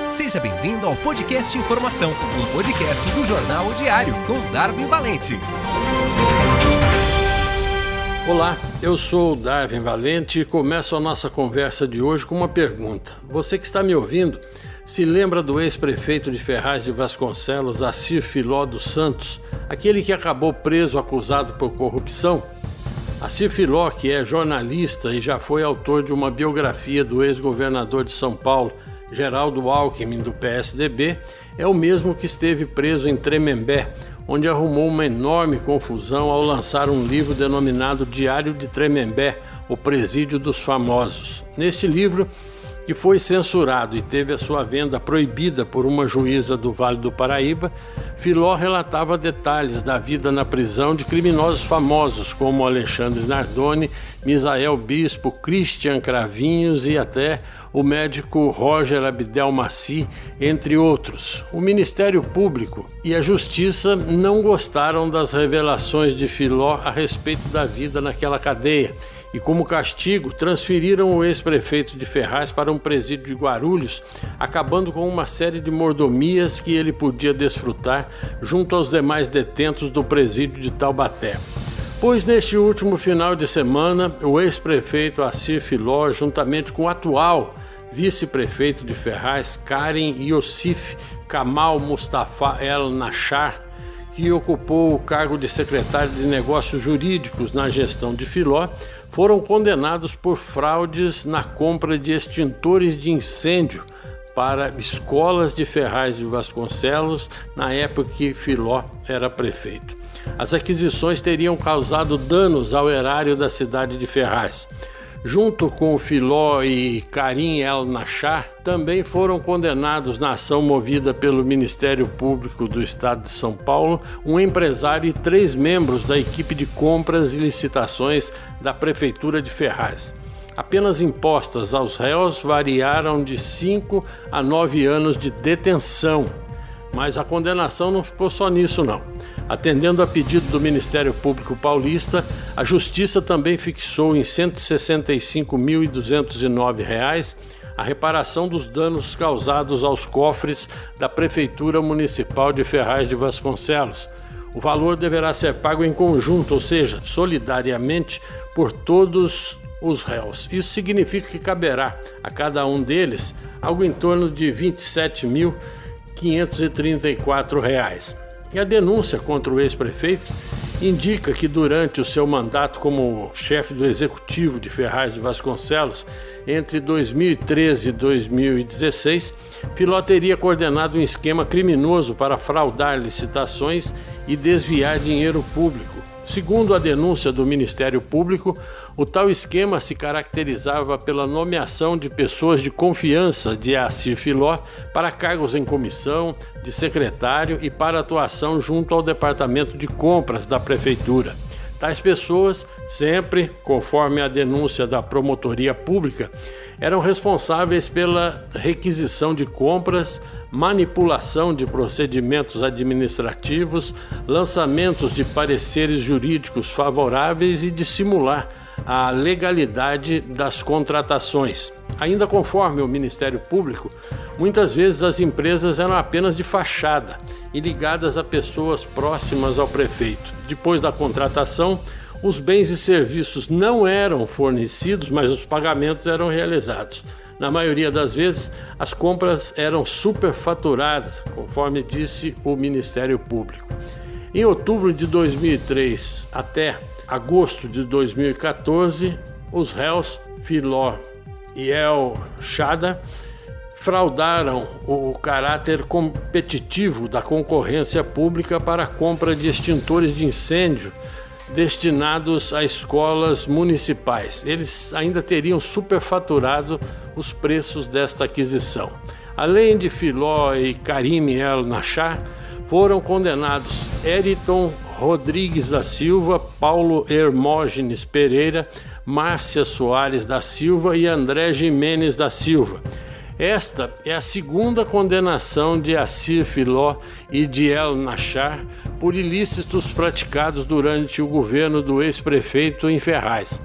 Seja bem-vindo ao Podcast Informação, um podcast do Jornal O Diário, com Darwin Valente. Olá, eu sou o Darwin Valente e começo a nossa conversa de hoje com uma pergunta. Você que está me ouvindo, se lembra do ex-prefeito de Ferraz de Vasconcelos, Assir Filó dos Santos, aquele que acabou preso acusado por corrupção? Assir Filó, que é jornalista e já foi autor de uma biografia do ex-governador de São Paulo, Geraldo Alckmin, do PSDB, é o mesmo que esteve preso em Tremembé, onde arrumou uma enorme confusão ao lançar um livro denominado Diário de Tremembé, o Presídio dos Famosos. Neste livro, que foi censurado e teve a sua venda proibida por uma juíza do Vale do Paraíba, Filó relatava detalhes da vida na prisão de criminosos famosos como Alexandre Nardoni, Misael Bispo, Christian Cravinhos e até o médico Roger Abdelmaci, entre outros. O Ministério Público e a Justiça não gostaram das revelações de Filó a respeito da vida naquela cadeia, e como castigo transferiram o ex-prefeito de Ferraz para um presídio de Guarulhos, acabando com uma série de mordomias que ele podia desfrutar junto aos demais detentos do presídio de Taubaté. Pois neste último final de semana, o ex-prefeito Assir Filó, juntamente com o atual vice-prefeito de Ferraz, Karim Youssef Kamal Mustafa El Nachar, que ocupou o cargo de secretário de Negócios Jurídicos na gestão de Filó, foram condenados por fraudes na compra de extintores de incêndio para escolas de Ferraz de Vasconcelos, na época que Filó era prefeito. As aquisições teriam causado danos ao erário da cidade de Ferraz. Junto com Filó e Karim El Nachar, também foram condenados na ação movida pelo Ministério Público do Estado de São Paulo, um empresário e 3 membros da equipe de compras e licitações da Prefeitura de Ferraz. A penas impostas aos réus variaram de 5 a 9 anos de detenção, mas a condenação não ficou só nisso não. Atendendo a pedido do Ministério Público Paulista, a Justiça também fixou em R$ 165.209 a reparação dos danos causados aos cofres da Prefeitura Municipal de Ferraz de Vasconcelos. O valor deverá ser pago em conjunto, ou seja, solidariamente por todos os réus. Isso significa que caberá a cada um deles algo em torno de R$ 27.534. E a denúncia contra o ex-prefeito indica que durante o seu mandato como chefe do Executivo de Ferraz de Vasconcelos, entre 2013 e 2016, Filó teria coordenado um esquema criminoso para fraudar licitações e desviar dinheiro público. Segundo a denúncia do Ministério Público, o tal esquema se caracterizava pela nomeação de pessoas de confiança de Assir Filó para cargos em comissão, de secretário e para atuação junto ao Departamento de Compras da Prefeitura. Tais pessoas, sempre, conforme a denúncia da Promotoria Pública, eram responsáveis pela requisição de compras, manipulação de procedimentos administrativos, lançamentos de pareceres jurídicos favoráveis e dissimular a legalidade das contratações. Ainda conforme o Ministério Público, muitas vezes as empresas eram apenas de fachada e ligadas a pessoas próximas ao prefeito. Depois da contratação, os bens e serviços não eram fornecidos, mas os pagamentos eram realizados. Na maioria das vezes, as compras eram superfaturadas, conforme disse o Ministério Público. Em outubro de 2003 até agosto de 2014, os réus Filó e El Chada fraudaram o caráter competitivo da concorrência pública para a compra de extintores de incêndio destinados a escolas municipais. Eles ainda teriam superfaturado os preços desta aquisição. Além de Filó e Karim El Nachar, foram condenados Eriton Rodrigues da Silva, Paulo Hermógenes Pereira, Márcia Soares da Silva e André Jimenez da Silva. Esta é a segunda condenação de Assir Filó e de El Nachar por ilícitos praticados durante o governo do ex-prefeito em Ferraz.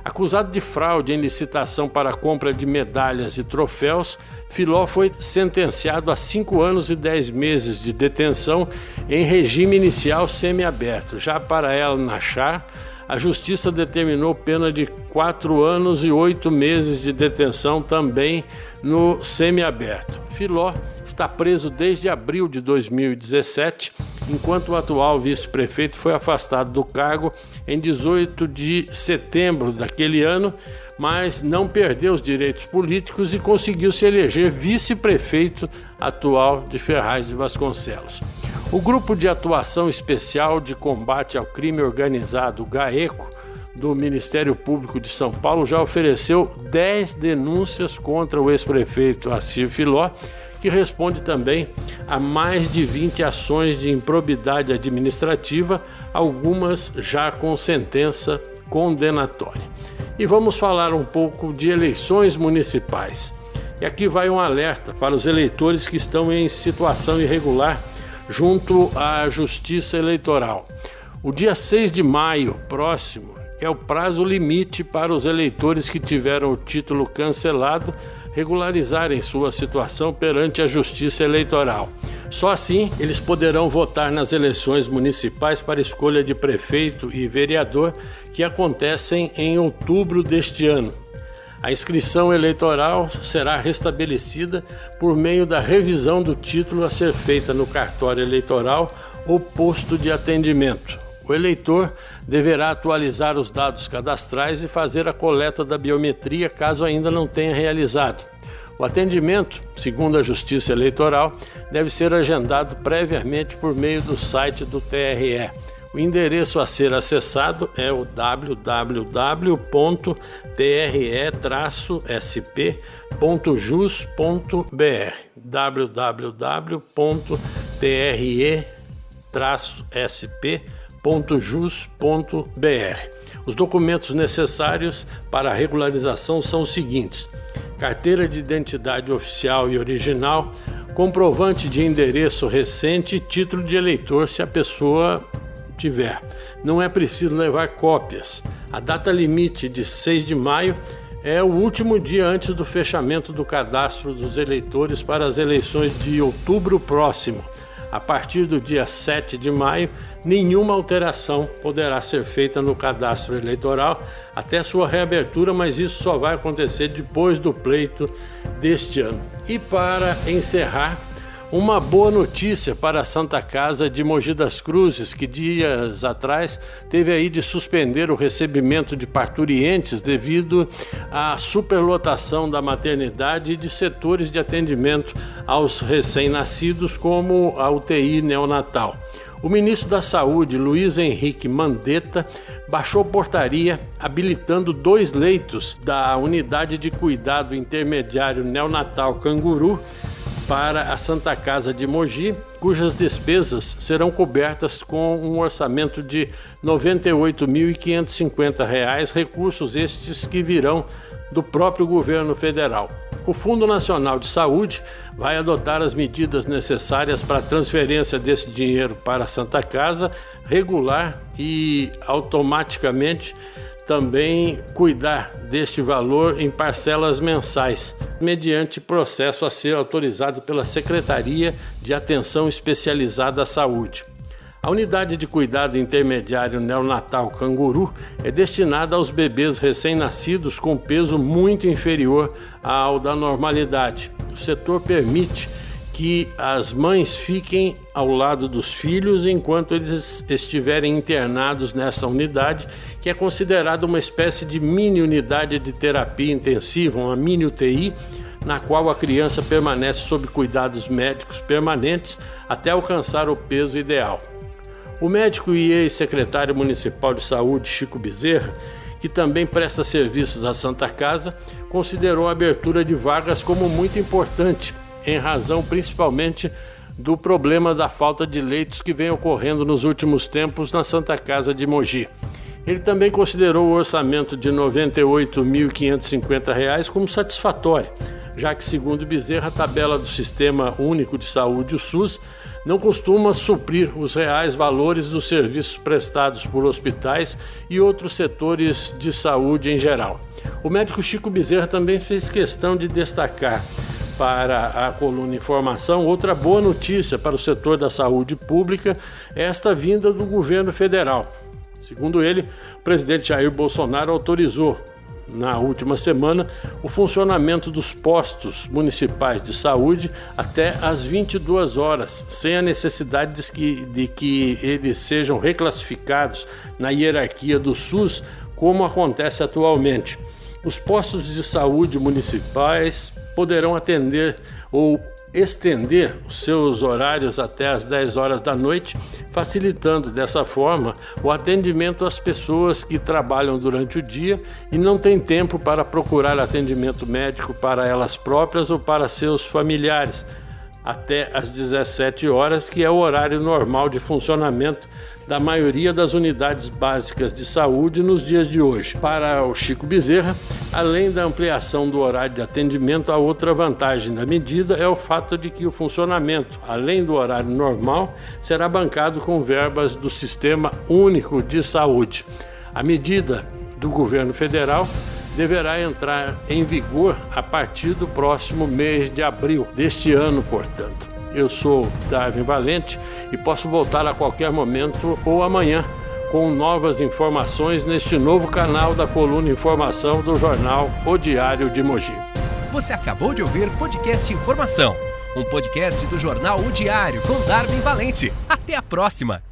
A Acusado de fraude em licitação para a compra de medalhas e troféus, Filó foi sentenciado a 5 anos e 10 meses de detenção em regime inicial semiaberto. Já para El Nachar, a Justiça determinou pena de 4 anos e 8 meses de detenção também no semiaberto. Filó está preso desde abril de 2017, enquanto o atual vice-prefeito foi afastado do cargo em 18 de setembro daquele ano, mas não perdeu os direitos políticos e conseguiu se eleger vice-prefeito atual de Ferraz de Vasconcelos. O Grupo de Atuação Especial de Combate ao Crime Organizado, GAECO, do Ministério Público de São Paulo, já ofereceu 10 denúncias contra o ex-prefeito Assir Filó, que responde também a mais de 20 ações de improbidade administrativa, algumas já com sentença condenatória. E vamos falar um pouco de eleições municipais. E aqui vai um alerta para os eleitores que estão em situação irregular junto à Justiça Eleitoral. O dia 6 de maio próximo é o prazo limite para os eleitores que tiveram o título cancelado regularizarem sua situação perante a Justiça Eleitoral. Só assim eles poderão votar nas eleições municipais para escolha de prefeito e vereador que acontecem em outubro deste ano. A inscrição eleitoral será restabelecida por meio da revisão do título a ser feita no cartório eleitoral ou posto de atendimento. O eleitor deverá atualizar os dados cadastrais e fazer a coleta da biometria caso ainda não tenha realizado. O atendimento, segundo a Justiça Eleitoral, deve ser agendado previamente por meio do site do TRE. O endereço a ser acessado é o www.tre-sp.jus.br www.tre-sp.jus.br. Os documentos necessários para a regularização são os seguintes: carteira de identidade oficial e original, comprovante de endereço recente e título de eleitor se a pessoa tiver. Não é preciso levar cópias. A data limite de 6 de maio é o último dia antes do fechamento do cadastro dos eleitores para as eleições de outubro próximo. A partir do dia 7 de maio, nenhuma alteração poderá ser feita no cadastro eleitoral até sua reabertura, mas isso só vai acontecer depois do pleito deste ano. E para encerrar, uma boa notícia para a Santa Casa de Mogi das Cruzes, que dias atrás teve aí de suspender o recebimento de parturientes devido à superlotação da maternidade e de setores de atendimento aos recém-nascidos, como a UTI neonatal. O ministro da Saúde, Luiz Henrique Mandetta, baixou portaria habilitando 2 leitos da Unidade de Cuidado Intermediário Neonatal Canguru para a Santa Casa de Mogi, cujas despesas serão cobertas com um orçamento de R$ 98.550, recursos estes que virão do próprio governo federal. O Fundo Nacional de Saúde vai adotar as medidas necessárias para a transferência desse dinheiro para a Santa Casa, regular e automaticamente também cuidar deste valor em parcelas mensais, mediante processo a ser autorizado pela Secretaria de Atenção Especializada à Saúde. A unidade de cuidado intermediário neonatal Canguru é destinada aos bebês recém-nascidos com peso muito inferior ao da normalidade. O setor permite que as mães fiquem ao lado dos filhos enquanto eles estiverem internados nessa unidade, que é considerada uma espécie de mini unidade de terapia intensiva, uma mini UTI, na qual a criança permanece sob cuidados médicos permanentes até alcançar o peso ideal. O médico e ex-secretário municipal de saúde, Chico Bezerra, que também presta serviços à Santa Casa, considerou a abertura de vagas como muito importante, em razão principalmente do problema da falta de leitos que vem ocorrendo nos últimos tempos na Santa Casa de Mogi. Ele também considerou o orçamento de R$ 98.550 como satisfatório, já que, segundo Bezerra, a tabela do Sistema Único de Saúde, o SUS, não costuma suprir os reais valores dos serviços prestados por hospitais e outros setores de saúde em geral. O médico Chico Bezerra também fez questão de destacar para a coluna Informação outra boa notícia para o setor da saúde pública, esta vinda do governo federal. Segundo ele, o presidente Jair Bolsonaro autorizou na última semana o funcionamento dos postos municipais de saúde até às 22 horas, sem a necessidade de que eles sejam reclassificados na hierarquia do SUS, como acontece atualmente. Os postos de saúde municipais poderão atender ou estender os seus horários até às 10 horas da noite, facilitando dessa forma o atendimento às pessoas que trabalham durante o dia e não têm tempo para procurar atendimento médico para elas próprias ou para seus familiares, até às 17 horas, que é o horário normal de funcionamento da maioria das unidades básicas de saúde nos dias de hoje. Para o Chico Bezerra, além da ampliação do horário de atendimento, a outra vantagem da medida é o fato de que o funcionamento, além do horário normal, será bancado com verbas do Sistema Único de Saúde. A medida do governo federal deverá entrar em vigor a partir do próximo mês de abril deste ano, portanto. Eu sou Darwin Valente e posso voltar a qualquer momento ou amanhã com novas informações neste novo canal da coluna Informação do jornal O Diário de Mogi. Você acabou de ouvir Podcast Informação, um podcast do jornal O Diário com Darwin Valente. Até a próxima!